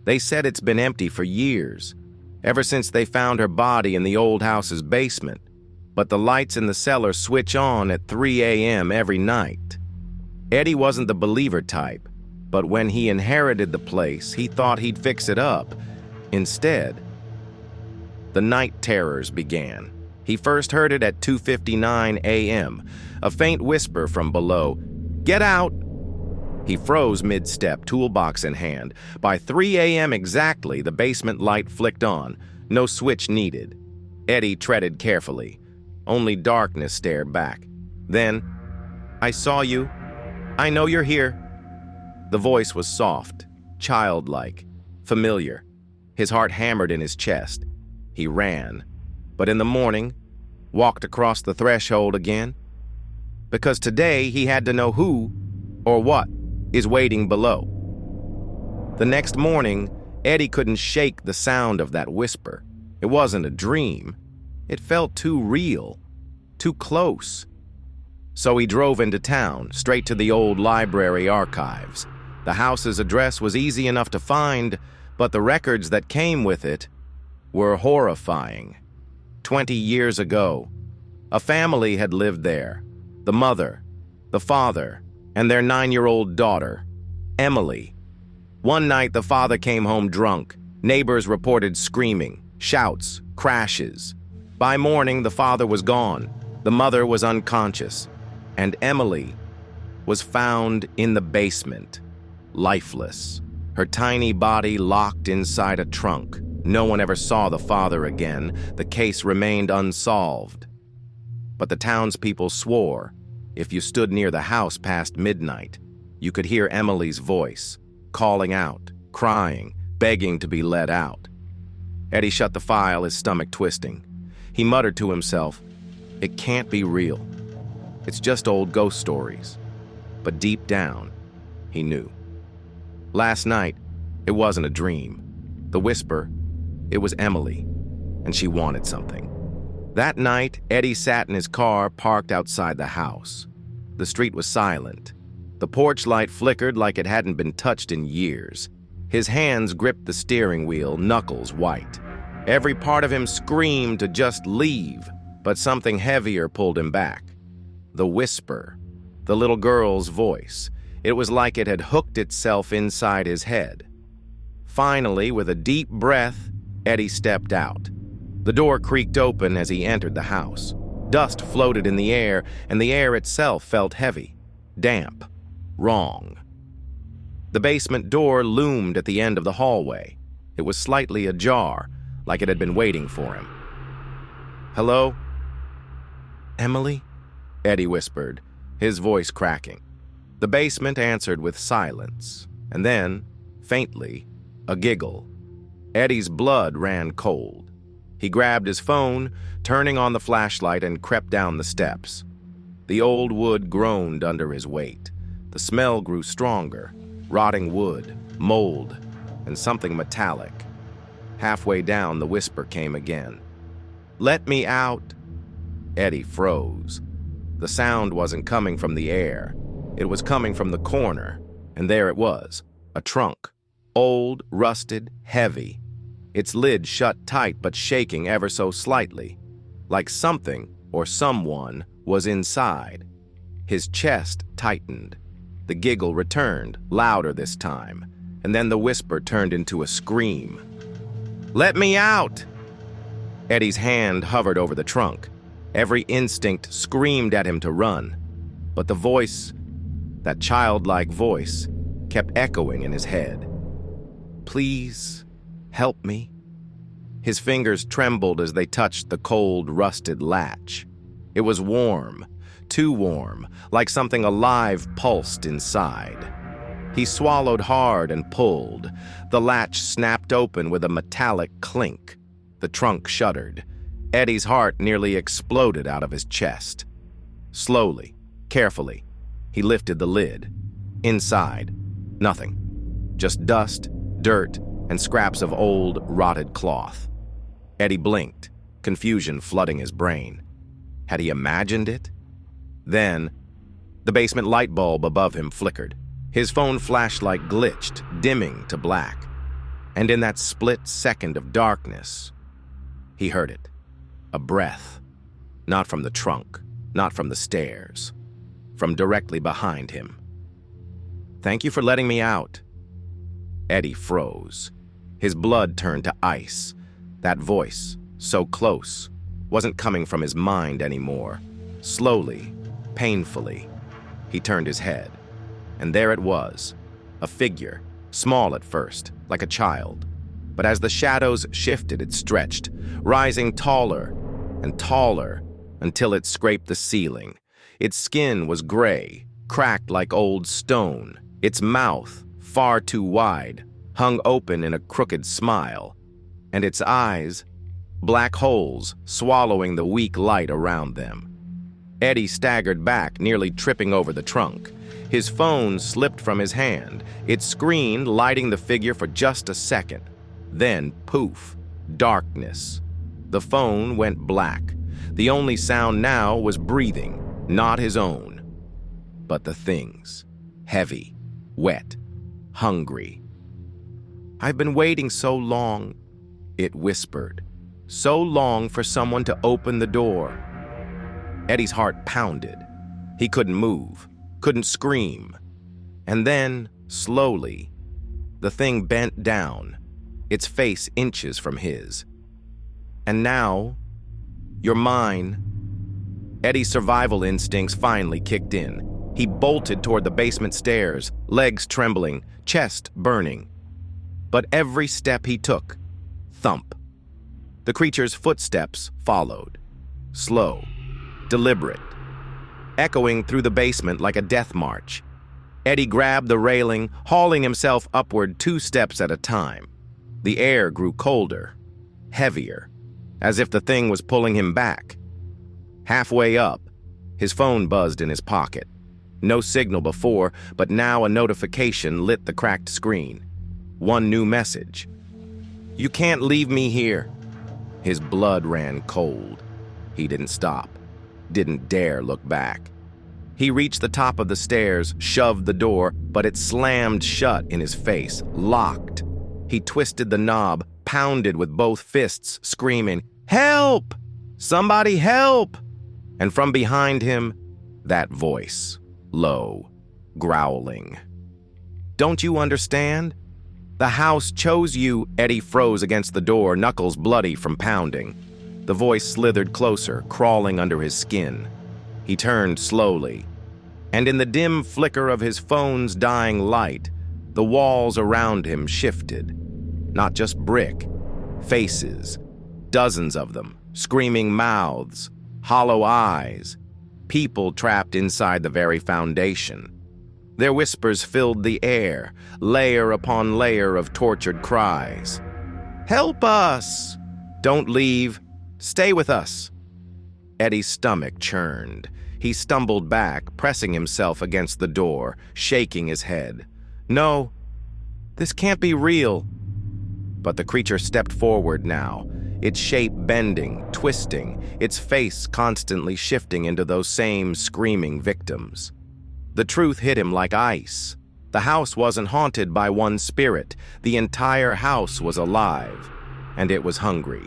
They said it's been empty for years, ever since they found her body in the old house's basement, but the lights in the cellar switch on at 3 a.m. every night. Eddie wasn't the believer type, but when he inherited the place, he thought he'd fix it up. Instead, the night terrors began. He first heard it at 2:59 a.m., a faint whisper from below, "Get out!" He froze mid-step, toolbox in hand. By 3 a.m. exactly, the basement light flicked on. No switch needed. Eddie treaded carefully. Only darkness stared back. Then, "I saw you. I know you're here." The voice was soft, childlike, familiar. His heart hammered in his chest. He ran, but in the morning, walked across the threshold again. Because today he had to know who or what is waiting below. The next morning, Eddie couldn't shake the sound of that whisper. It wasn't a dream. It felt too real, too close. So he drove into town, straight to the old library archives. The house's address was easy enough to find, but the records that came with it were horrifying. 20 years ago, a family had lived there. The mother, the father, and their 9-year-old daughter, Emily. One night, the father came home drunk. Neighbors reported screaming, shouts, crashes. By morning, the father was gone. The mother was unconscious. And Emily was found in the basement, lifeless, her tiny body locked inside a trunk. No one ever saw the father again. The case remained unsolved. But the townspeople swore if you stood near the house past midnight, you could hear Emily's voice, calling out, crying, begging to be let out. Eddie shut the file, his stomach twisting. He muttered to himself, "It can't be real. It's just old ghost stories." But deep down, he knew. Last night, it wasn't a dream. The whisper, it was Emily, and she wanted something. That night, Eddie sat in his car parked outside the house. The street was silent. The porch light flickered like it hadn't been touched in years. His hands gripped the steering wheel, knuckles white. Every part of him screamed to just leave, but something heavier pulled him back. The whisper, the little girl's voice. It was like it had hooked itself inside his head. Finally, with a deep breath, Eddie stepped out. The door creaked open as he entered the house. Dust floated in the air, and the air itself felt heavy, damp, wrong. The basement door loomed at the end of the hallway. It was slightly ajar, like it had been waiting for him. "Hello? Emily?" Eddie whispered, his voice cracking. The basement answered with silence, and then, faintly, a giggle. Eddie's blood ran cold. He grabbed his phone, turning on the flashlight, and crept down the steps. The old wood groaned under his weight. The smell grew stronger, rotting wood, mold, and something metallic. Halfway down, the whisper came again. "Let me out." Eddie froze. The sound wasn't coming from the air. It was coming from the corner, and there it was, a trunk. Old, rusted, heavy. Its lid shut tight but shaking ever so slightly, like something or someone was inside. His chest tightened. The giggle returned, louder this time, and then the whisper turned into a scream. "Let me out!" Eddie's hand hovered over the trunk. Every instinct screamed at him to run, but the voice, that childlike voice, kept echoing in his head. "Please, help me." His fingers trembled as they touched the cold, rusted latch. It was warm, too warm, like something alive pulsed inside. He swallowed hard and pulled. The latch snapped open with a metallic clink. The trunk shuddered. Eddie's heart nearly exploded out of his chest. Slowly, carefully, he lifted the lid. Inside, nothing. Just dust, dirt, and scraps of old, rotted cloth. Eddie blinked, confusion flooding his brain. Had he imagined it? Then, the basement light bulb above him flickered. His phone flashlight glitched, dimming to black. And in that split second of darkness, he heard it. A breath. Not from the trunk, not from the stairs, from directly behind him. "Thank you for letting me out." Eddie froze. His blood turned to ice. That voice, so close, wasn't coming from his mind anymore. Slowly, painfully, he turned his head. And there it was, a figure, small at first, like a child. But as the shadows shifted, it stretched, rising taller and taller until it scraped the ceiling. Its skin was gray, cracked like old stone. Its mouth, far too wide, hung open in a crooked smile. And its eyes, black holes swallowing the weak light around them. Eddie staggered back, nearly tripping over the trunk. His phone slipped from his hand, its screen lighting the figure for just a second. Then, poof, darkness. The phone went black. The only sound now was breathing, not his own. But the things, heavy, wet, hungry. "I've been waiting so long," it whispered. "So long for someone to open the door." Eddie's heart pounded. He couldn't move, couldn't scream. And then, slowly, the thing bent down, its face inches from his. "And now, you're mine." Eddie's survival instincts finally kicked in. He bolted toward the basement stairs, legs trembling, chest burning. But every step he took, thump. The creature's footsteps followed, slow, deliberate, echoing through the basement like a death march. Eddie grabbed the railing, hauling himself upward 2 steps at a time. The air grew colder, heavier, as if the thing was pulling him back. Halfway up, his phone buzzed in his pocket. No signal before, but now a notification lit the cracked screen. One new message. "You can't leave me here." His blood ran cold. He didn't stop, didn't dare look back. He reached the top of the stairs, shoved the door, but it slammed shut in his face, locked. He twisted the knob, pounded with both fists, screaming, "Help! Somebody help!" And from behind him, that voice, low, growling. "Don't you understand? The house chose you." Eddie froze against the door, knuckles bloody from pounding. The voice slithered closer, crawling under his skin. He turned slowly, and in the dim flicker of his phone's dying light, the walls around him shifted. Not just brick, faces, dozens of them, screaming mouths, hollow eyes, people trapped inside the very foundation. Their whispers filled the air, layer upon layer of tortured cries. "Help us! Don't leave! Stay with us!" Eddie's stomach churned. He stumbled back, pressing himself against the door, shaking his head. "No, this can't be real." But the creature stepped forward now, its shape bending, twisting, its face constantly shifting into those same screaming victims. The truth hit him like ice. The house wasn't haunted by one spirit. The entire house was alive, and it was hungry.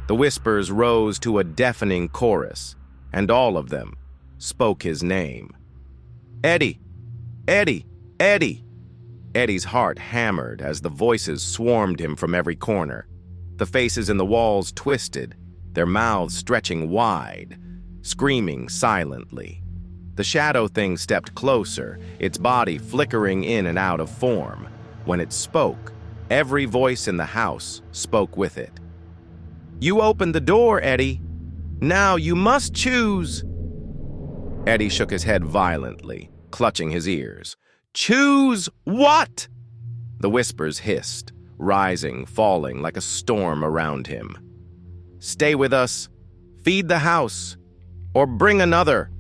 The whispers rose to a deafening chorus, and all of them spoke his name. "Eddie! Eddie! Eddie!" Eddie's heart hammered as the voices swarmed him from every corner. The faces in the walls twisted, their mouths stretching wide, screaming silently. The shadow thing stepped closer, its body flickering in and out of form. When it spoke, every voice in the house spoke with it. "You opened the door, Eddie. Now you must choose." Eddie shook his head violently, clutching his ears. "Choose what?" The whispers hissed, rising, falling like a storm around him. "Stay with us, feed the house, or bring another."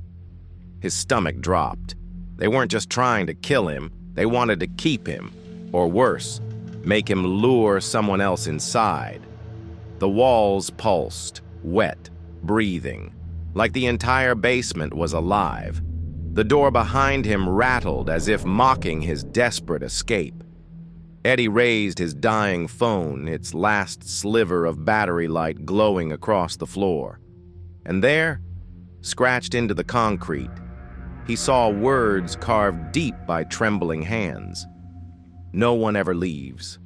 His stomach dropped. They weren't just trying to kill him, they wanted to keep him, or worse, make him lure someone else inside. The walls pulsed, wet, breathing, like the entire basement was alive. The door behind him rattled as if mocking his desperate escape. Eddie raised his dying phone, its last sliver of battery light glowing across the floor. And there, scratched into the concrete, he saw words carved deep by trembling hands. No one ever leaves.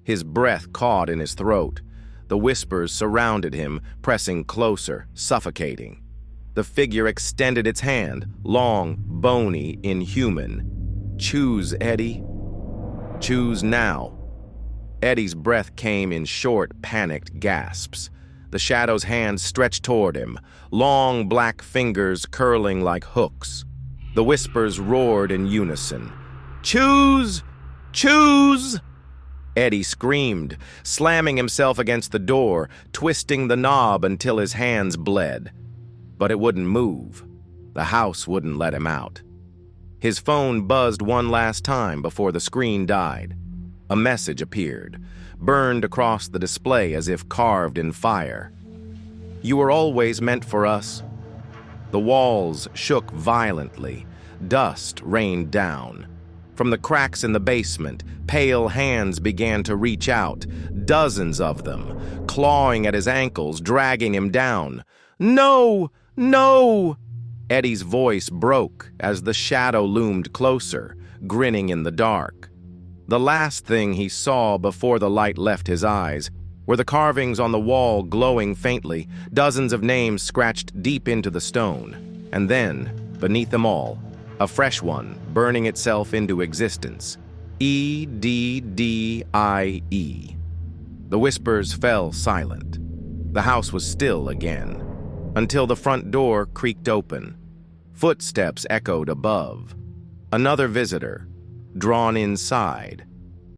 His breath caught in his throat. The whispers surrounded him, pressing closer, suffocating. The figure extended its hand, long, bony, inhuman. Choose, Eddie. Choose now. Eddie's breath came in short, panicked gasps. The shadow's hand stretched toward him, long black fingers curling like hooks. The whispers roared in unison. Choose! Choose! Eddie screamed, slamming himself against the door, twisting the knob until his hands bled. But it wouldn't move. The house wouldn't let him out. His phone buzzed one last time before the screen died. A message appeared, burned across the display as if carved in fire. You were always meant for us. The walls shook violently. Dust rained down. From the cracks in the basement, pale hands began to reach out, dozens of them, clawing at his ankles, dragging him down. No! No! Eddie's voice broke as the shadow loomed closer, grinning in the dark. The last thing he saw before the light left his eyes were the carvings on the wall glowing faintly, dozens of names scratched deep into the stone. And then, beneath them all, a fresh one burning itself into existence. EDDIE. The whispers fell silent. The house was still again, until the front door creaked open. Footsteps echoed above. Another visitor, drawn inside,